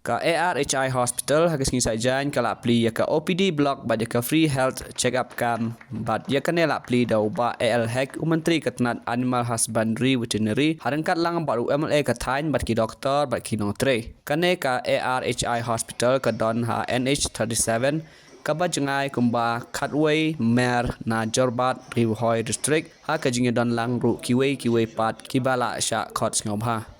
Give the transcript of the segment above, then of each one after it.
Ka ARHI Hospital hagas ngi sajan ka la pli ya ka OPD block ba ka free health check up kam bat ya ka ne la pli da ba AL hack Menteri Ketenat Animal Husbandry Veterinary harangkat lang baru MLA ka thain bat ki doktor bat ki notre kane ka ARHI Hospital ka don ha NH37 ka ba jangai kumba Katway Mer na Jorbat Riwhoi district ha ka jingi don lang ru kiwe pat kibala sha khot ngom ha.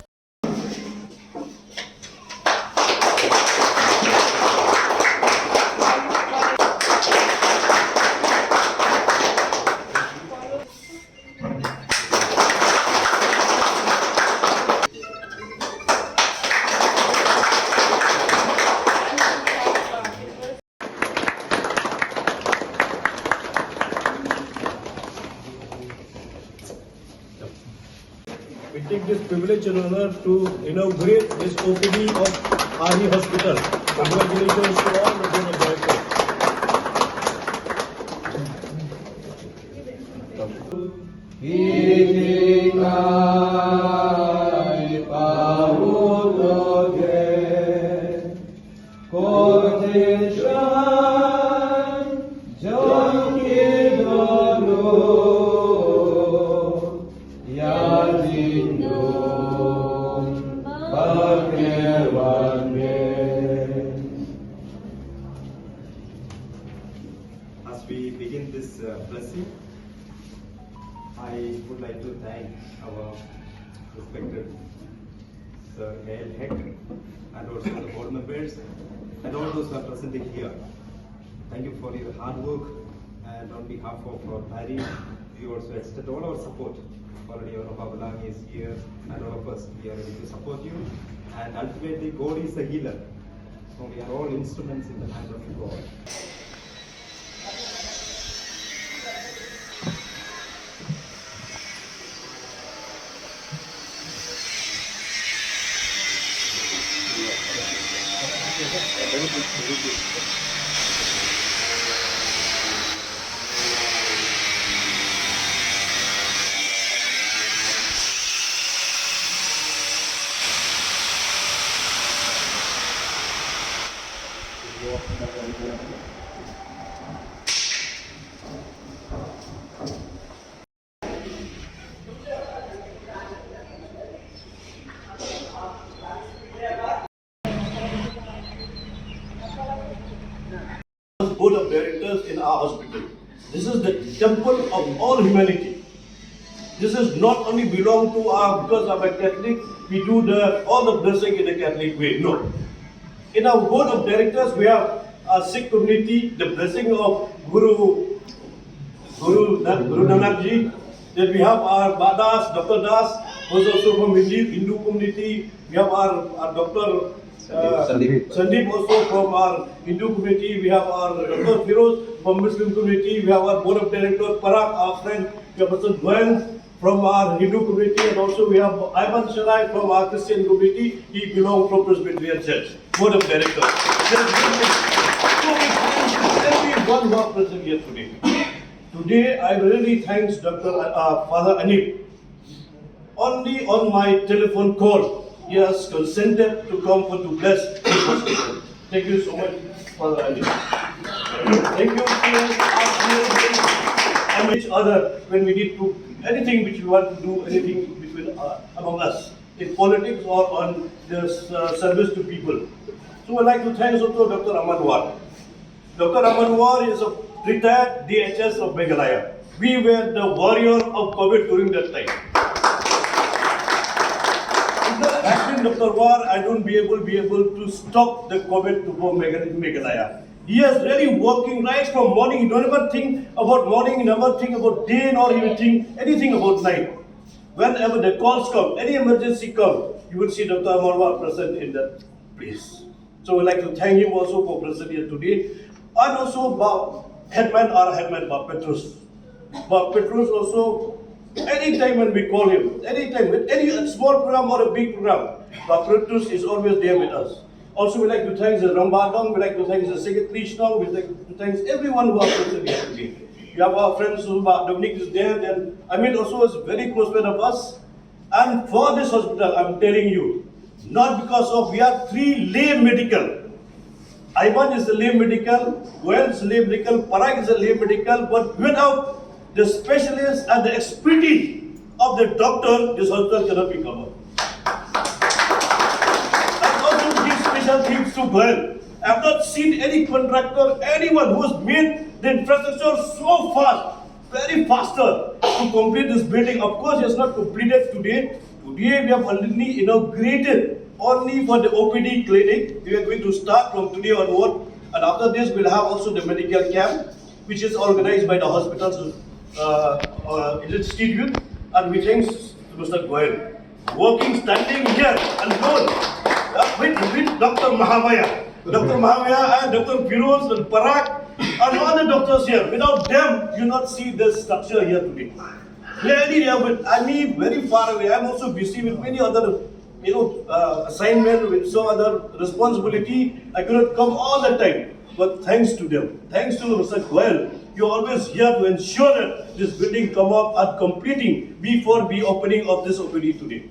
We take this privilege and honor to inaugurate this OPD of Arhi Hospital. Congratulations to all the board of directors. As we begin this blessing, I would like to thank our respected Sir A.L. Heck and also the board members and all those who are presenting here. Thank you for your hard work, and on behalf of Arhi, we also extend all our support. Already our Babalang is here and all of us, we are ready to support you, and ultimately God is a healer. So we are all instruments in the hand of God. Board of directors in our hospital. This is the temple of all humanity. This is not only belong to our, because I'm a Catholic, we do all the blessing in a Catholic way. No. In our board of directors, we have our Sikh community, the blessing of Guru Nanak Ji. Then we have our Badas, Dr. Das, who is also from Hindu community. We have our Dr. Sandeep also from our Hindu community. We have our Dr. Firoz from Muslim community. We have our board of directors, Parag, our friend. We have Mr. Gwen from our Hindu community, and also we have Ivan Sharai from our Christian community. He belongs from Presbyterian Church. Board of directors. So we thank everyone who are present here today. Today I really thank Dr. Father Anil. Only on my telephone call, he has consented to come for to bless this hospital. Thank you so much, Father Ali. Thank you and each other when we need to anything which we want to do, anything between among us in politics or on the service to people. So I'd like to thank also Dr. Amanwar. Dr. Amanwar is a retired DHS of Meghalaya. We were the warrior of COVID during that time. Dr. War, I don't be able to stop the COVID to go Meghalaya. He is really working right from morning. You don't ever think about morning, you never think about day, nor even think anything about night. Whenever the calls come, any emergency come, you will see Dr. Amarwa present in that place. So we'd like to thank him also for present here today. And also our headman, Bob Petrus. Bob Petrus also, anytime when we call him, anytime with any small program or a big program, Bob Petrus is always there with us. Also, we like to thank the Rambadong, we like to thank the Secretary Shnong, we like to thank everyone who are present here today. We have our friends who Dominic is there, then Amit also is very close friend of us. And for this hospital, I'm telling you, Not because of, we are 3 lay medical. Iman is a lay medical, Goel is a lay medical, Parag is a lay medical, but without the specialists and the expertise of the doctor, this hospital cannot be covered. And also to give special thanks to Goel. I have not seen any contractor, anyone who has made the infrastructure so fast, very faster to complete this building. Of course, it is not completed today. Today, we have already inaugurated only for the OPD clinic. We are going to start from today onward. And after this, we'll have also the medical camp, which is organized by the hospital's institute. And we thanks to Mr. Goel. Working, standing here alone with Dr. Mahavaya. Dr. Mahavaya and Dr. Firoz and Parag and all the doctors here. Without them, you not see this structure here today. Clearly, they are with me very far away. I'm also busy with many other, assignment with some other responsibility. I cannot come all the time. But thanks to them, thanks to Mr. Goel, you're always here to ensure that this building come up and completing before the opening of this OPD today.